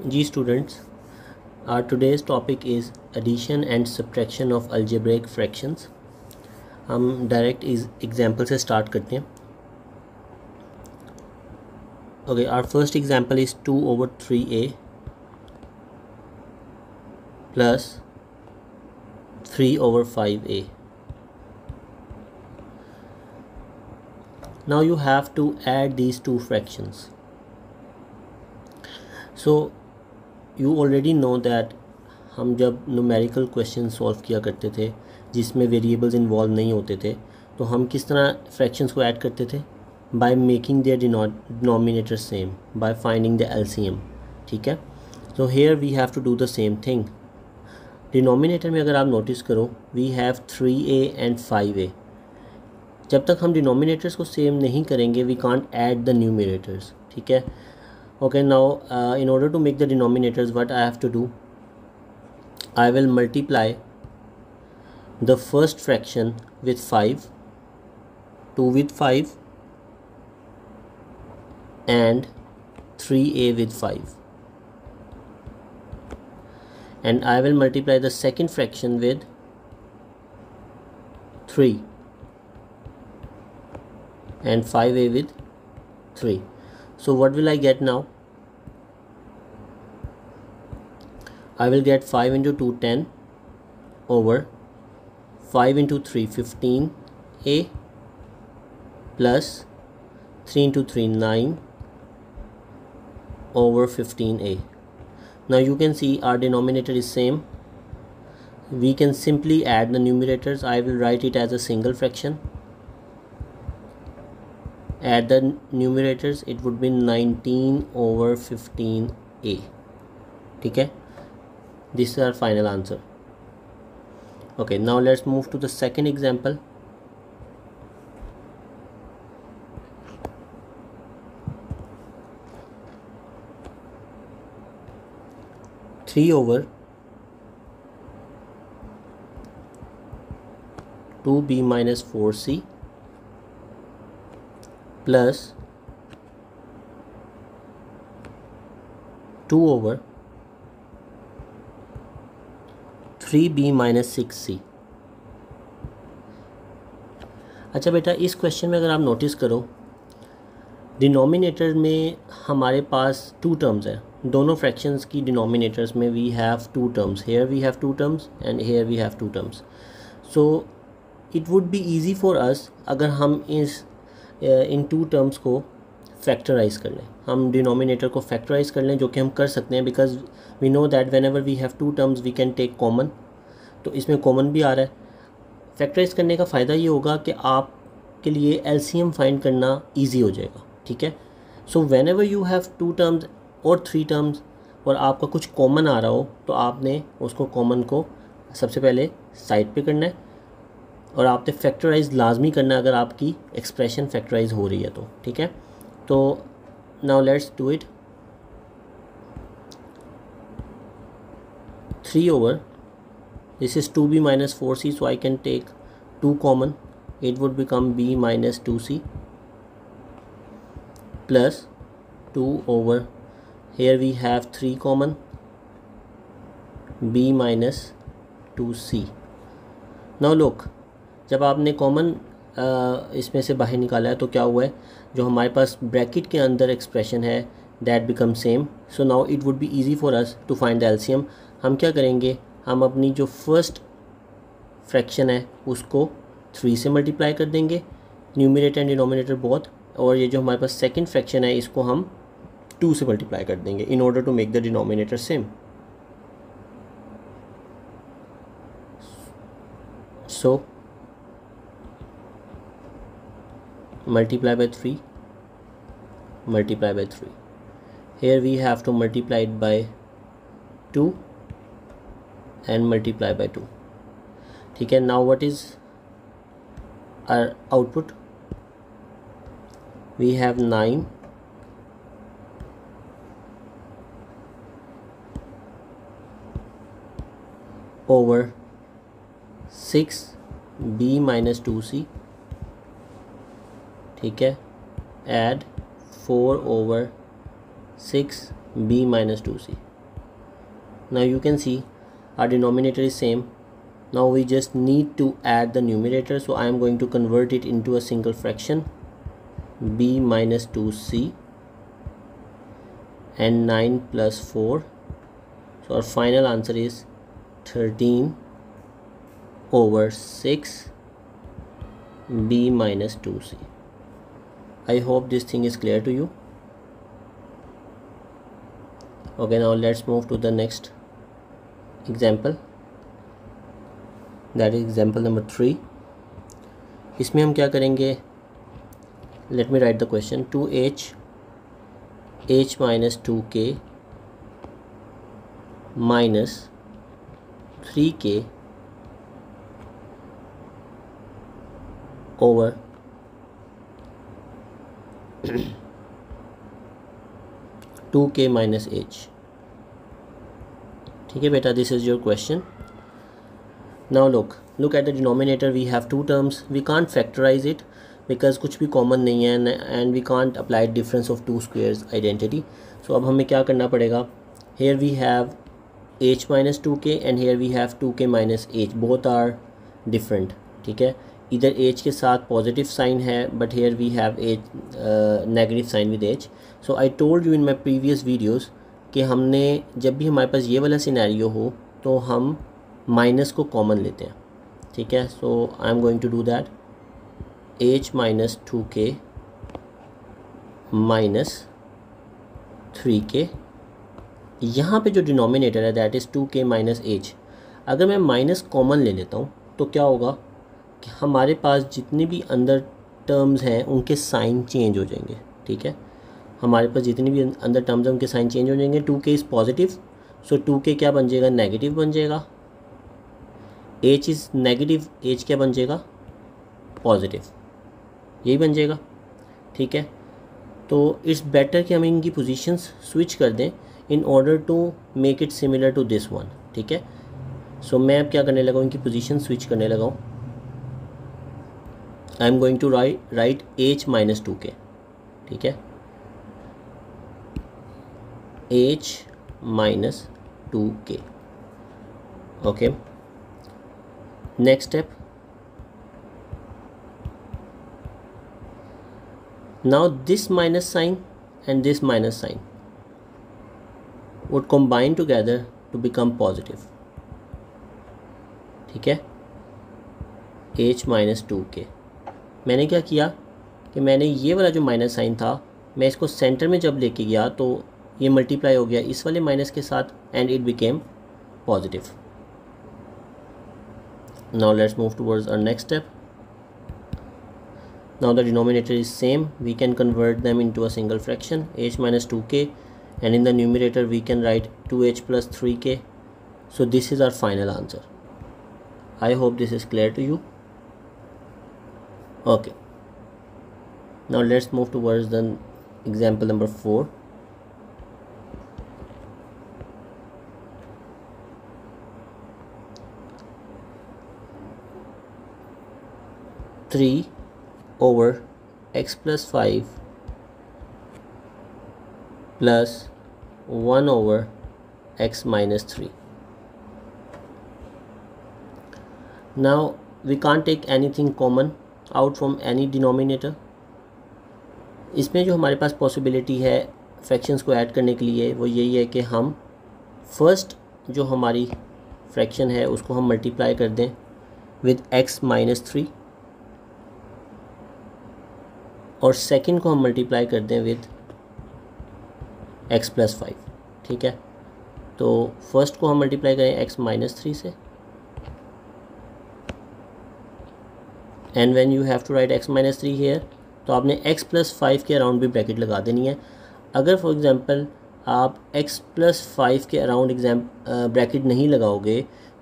Ji students, our today's topic is addition and subtraction of algebraic fractions। हम direct इस example से start करते हैं। Okay, our first example is 2/3a plus 3/5a। Now you have to add these two fractions। So you already know that हम जब numerical question solve किया करते थे जिसमें वेरिएबल्स इन्वॉल्व नहीं होते थे, तो हम किस तरह फ्रैक्शंस को ऐड करते थे? By making their denominator same, by finding the LCM. ठीक है, so here we have to do the same thing. Denominator में अगर आप नोटिस करो, we have 3a and 5a। जब तक हम डिनोमिनेटर्स को सेम नहीं करेंगे, we can't add the numerators. ठीक है, okay, now in order to make the denominators, what I have to do, I will multiply the first fraction with 5, 2 with 5 and 3a with 5, and I will multiply the second fraction with 3 and 5a with 3. So what will I get now? I will get 5 into 2 10 over 5 into 3 15a plus 3 into 3 9 over 15a. Now you can see our denominator is same. We can simply add the numerators. I will write it as a single fraction. Add the numerators, it would be 19 over 15a. ठीक है, this is our final answer. Okay, now let's move to the second example. Three over 2b minus 4c plus 2 over 3b minus 6c। अच्छा बेटा, इस question में अगर आप notice करो, denominator में हमारे पास टू टर्म्स है। दोनों फ्रैक्शंस की डिनोमिनेटर्स में we have two terms. Here we have two terms and here we have two terms. So it would be easy for us अगर हम इन टू टर्म्स को फैक्टराइज कर लें, हम डिनोमिनेटर को फैक्टराइज कर लें, जो कि हम कर सकते हैं because we know that whenever we have two terms we can take common. तो इसमें कॉमन भी आ रहा है। फैक्टराइज करने का फ़ायदा ये होगा कि आपके लिए एलसीएम फाइंड करना ईजी हो जाएगा। ठीक है, so whenever you have two terms और थ्री टर्म्स और आपका कुछ कॉमन आ रहा हो, तो आपने उसको कॉमन को सबसे पहले साइड पे करना है और आपने फैक्टराइज लाजमी करना है अगर आपकी एक्सप्रेशन फैक्टराइज हो रही है तो। ठीक है, तो now let's do it. 3 over, this is 2b minus 4c, so I can take 2 common, it would become b minus 2c plus 2 over, here we have 3 common, b minus 2c. Now look, जब आपने common इसमें से बाहर निकाला है तो क्या हुआ है, जो हमारे पास ब्रैकेट के अंदर एक्सप्रेशन है that become same. So now it would be easy for us to find the LCM. हम क्या करेंगे, हम अपनी जो फर्स्ट फ्रैक्शन है उसको 3 से मल्टीप्लाई कर देंगे, न्यूमरेटर एंड डिनोमिनेटर बोथ, और ये जो हमारे पास सेकंड फ्रैक्शन है इसको हम 2 से मल्टीप्लाई कर देंगे in order to make the denominator same. So multiply by 3, multiply by 3. Here we have to multiply it by 2 and multiply by 2. ठीक है, now what is our output? We have 9 over 6 b minus 2c। ठीक है, add 4 over 6 b minus 2c। Now you can see our denominator is same. Now we just need to add the numerator, so I am going to convert it into a single fraction, b minus 2c and 9 plus 4. So our final answer is 13 over 6 b minus 2c. I hope this thing is clear to you. Okay, now let's move to the next example, that is example number 3. इसमें हम क्या करेंगे, let me write the question. 2h h minus 2k minus 3k over 2k minus h. ठीक है बेटा, this is your question. Now look at the denominator. We have two terms. We can't factorize it because कुछ भी common नहीं है and we can't apply difference of two squares identity. So अब हमें क्या करना पड़ेगा, here we have h minus 2k and here we have 2k minus h. Both are different. ठीक है, इधर h के साथ पॉजिटिव साइन है but here we have h negative sign with h. So I told you in my previous videos कि हमने जब भी हमारे पास ये वाला सिनेरियो हो तो हम माइनस को कॉमन लेते हैं. ठीक है, so I am going to do that. h minus 2k minus 3k. यहाँ पे जो डिनोमिनेटर है that is 2k minus h. अगर मैं माइनस कॉमन ले लेता हूँ तो क्या होगा कि हमारे पास जितने भी अंदर टर्म्स हैं उनके साइन चेंज हो जाएंगे. ठीक है, हमारे पास जितनी भी अंदर टर्म्स हैं उनके साइन चेंज हो जाएंगे. 2k is positive, so 2k क्या बन जाएगा, नेगेटिव बन जाएगा. h इज़ नेगेटिव, h क्या बन जाएगा, पॉजिटिव, यही बन जाएगा. ठीक है, तो इट्स बेटर कि हम इनकी पोजीशंस स्विच कर दें in order to make it similar to this one. ठीक है, सो मैं अब क्या करने लगा हूँ, इनकी पोजीशन स्विच करने लगा हूँ. I am going to write h minus 2k. ठीक है, h minus 2k. Okay, next step. Now this minus sign and this minus sign would combine together to become positive. ठीक है, h माइनस 2k. मैंने क्या किया कि मैंने ये वाला जो माइनस साइन था मैं इसको सेंटर में जब लेके गया तो ये मल्टीप्लाई हो गया इस वाले माइनस के साथ and it became positive. Now let's move towards our next step. Now the denominator is same, we can convert them into a single fraction, h minus 2k, and in the numerator we can write 2h plus 3k. So this is our final answer. I hope this is clear to you. Okay, now let's move towards the example number 4. Three over x plus 5 plus 1 over x minus 3. Now we can't take anything common out from any denominator. इसमें जो हमारे पास possibility है fractions को add करने के लिए वो यही है कि हम फर्स्ट जो हमारी फ्रैक्शन है उसको हम मल्टीप्लाई कर दें विद x माइनस 3 और सेकंड को हम मल्टीप्लाई कर दें विद x प्लस 5. ठीक है, तो फर्स्ट को हम मल्टीप्लाई करें x माइनस 3 से and when you have to write x minus 3 here तो आपने x प्लस 5 के अराउंड भी ब्रैकेट लगा देनी है. अगर फॉर एग्जांपल आप x प्लस 5 के अराउंड ब्रैकेट नहीं लगाओगे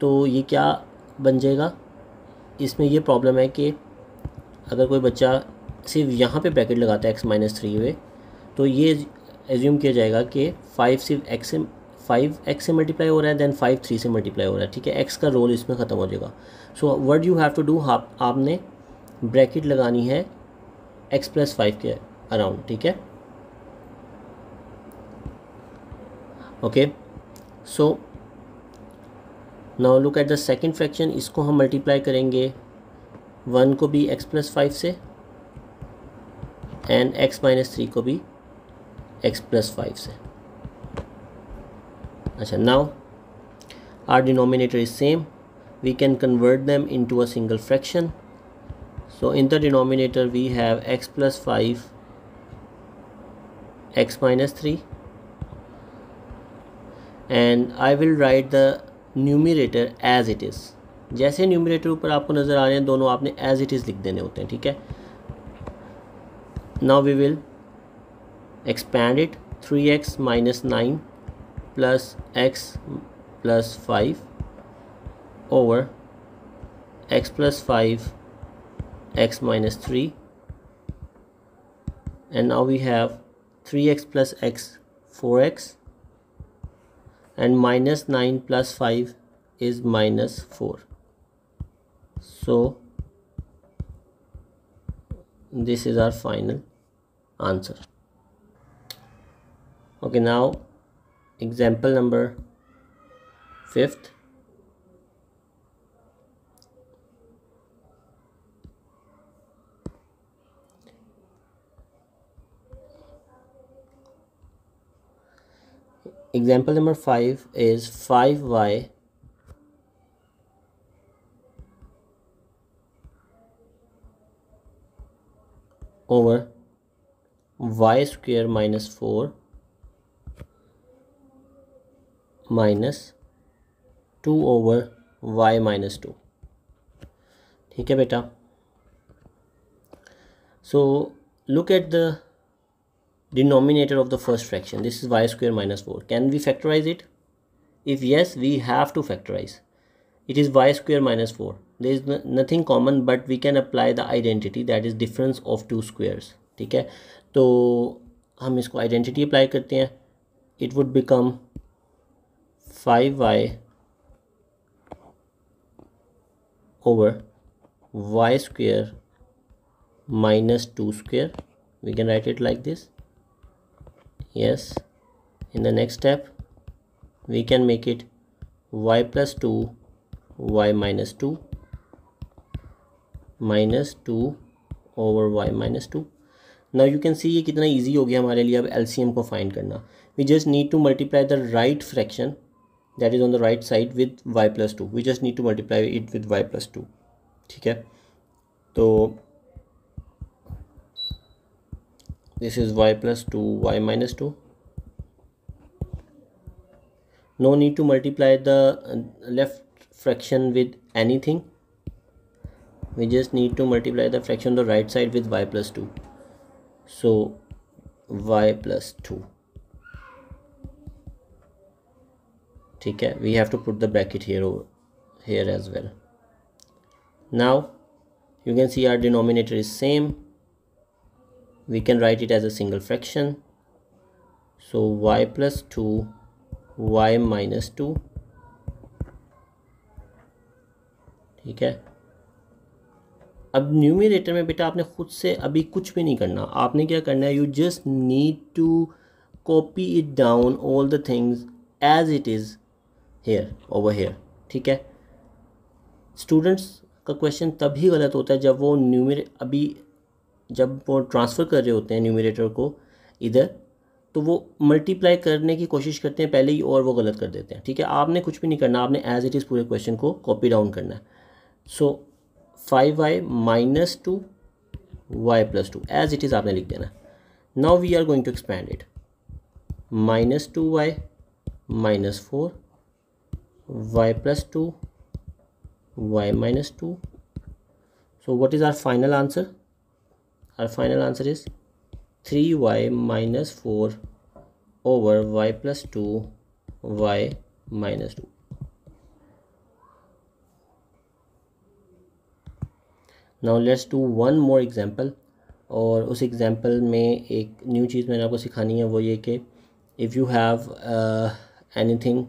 तो ये क्या बन जाएगा, इसमें ये प्रॉब्लम है कि अगर कोई बच्चा सिर्फ यहाँ पे ब्रैकेट लगाता है x माइनस 3 में तो ये एज्यूम किया जाएगा कि 5 सिर्फ x से मल्टीप्लाई हो रहा है देन 5 3 से मल्टीप्लाई हो रहा है. ठीक है, x का रोल इसमें ख़त्म हो जाएगा. So what you have to do, आपने ब्रैकेट लगानी है x प्लस 5 के अराउंड. ठीक है, okay. So now look at the second fraction, इसको हम मल्टीप्लाई करेंगे 1 को भी x प्लस 5 से एंड x माइनस 3 को भी x प्लस 5 से. अच्छा, now our denominator is same, we can convert them into a single fraction. So in the denominator we have x plus 5 x minus 3, and I will write the numerator as it is. जैसे numerator ऊपर आपको नज़र आ रहे हैं दोनों आपने as it is लिख देने होते हैं, ठीक है. Now we will expand it. 3x minus 9 plus x plus 5 over x plus 5 x minus 3, and now we have 3x plus x 4x, and minus 9 plus 5 is minus 4. So this is our final answer. Okay, now example number 5th. Example number 5 is 5y over y square minus 4 minus 2 over y minus 2. ठीक है बेटा. So look at the denominator of the first fraction. This is y square minus 4. Can we factorize it? If yes, we have to factorize. It is y square minus 4. There is nothing common, but we can apply the identity, that is difference of two squares. ठीक है, तो हम इसको identity apply करते हैं. It would become 5y over y square minus 2 square. We can write it like this. Yes, in the next step we can make it y plus 2 y minus 2 minus 2 over y minus 2. Now you can see ये कितना easy हो गया हमारे लिए अब LCM को find करना. We just need to multiply the right fraction that is on the right side with y plus 2. We just need to multiply it with y plus 2. ठीक है, तो this is y plus 2 y minus 2. No need to multiply the left fraction with anything. We just need to multiply the fraction on the right side with y plus 2. So y plus 2. ठीक है, we have to put the bracket here as well. Now you can see our denominator is same. We can write it as a single fraction. So y plus 2 y minus 2. ठीक है, अब numerator में बेटा आपने खुद से अभी कुछ भी नहीं करना. आपने क्या करना है, you just need to copy it down all the things as it is here over here. ठीक है, स्टूडेंट्स का क्वेश्चन तभी गलत होता है जब वो जब वो ट्रांसफ़र कर रहे होते हैं न्यूमरेटर को इधर, तो वो मल्टीप्लाई करने की कोशिश करते हैं पहले ही और वो गलत कर देते हैं. ठीक है, आपने कुछ भी नहीं करना, आपने एज इट इज़ पूरे क्वेश्चन को कॉपी डाउन करना है. So 5y minus 2 y plus 2 as it is आपने लिख देना. Now we are going to expand it. Minus 2y minus 4 y plus 2 y minus 2. So what is our final answer? Our final answer is 3y minus 4 over y plus 2 y minus 2. Now let's do one more example. और उस example में एक new चीज़ मैंने आपको सिखानी है, वो ये कि if you have anything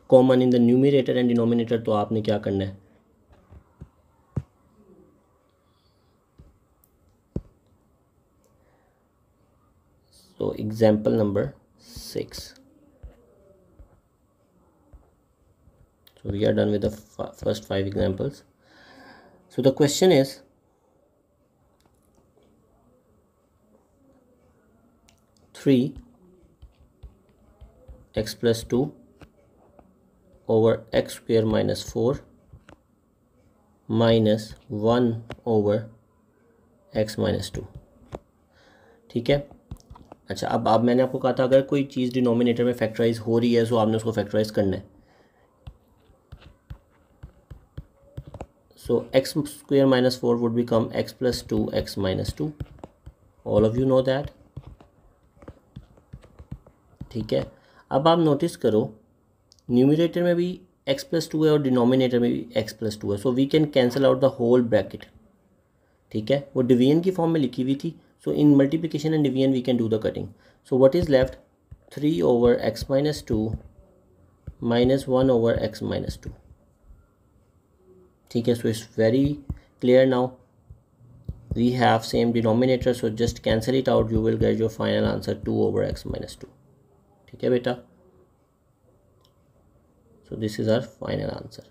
common in the numerator and denominator, तो आपने क्या करना है. So example number 6. So we are done with the first 5 examples. So the question is, three x plus 2 over x square minus 4 minus 1 over x minus 2. ठीक है. अच्छा, अब मैंने आपको कहा था अगर कोई चीज़ डिनोमिनेटर में फैक्टराइज हो रही है तो आपने उसको फैक्टराइज करना है. So x square minus 4 would become x plus 2 x minus 2. All of you know that. ठीक है. अब आप नोटिस करो न्यूमरेटर में भी x plus 2 है और डिनोमिनेटर में भी x plus 2 है. So we can cancel out the whole bracket. ठीक है, वो डिवीजन की फॉर्म में लिखी हुई थी. So in multiplication and division we can do the cutting. So what is left, 3 over x minus 2 minus 1 over x minus 2. ठीक है. So it's very clear now. We have same denominator, so just cancel it out. You will get your final answer 2 over x minus 2. ठीक है बेटा. So this is our final answer.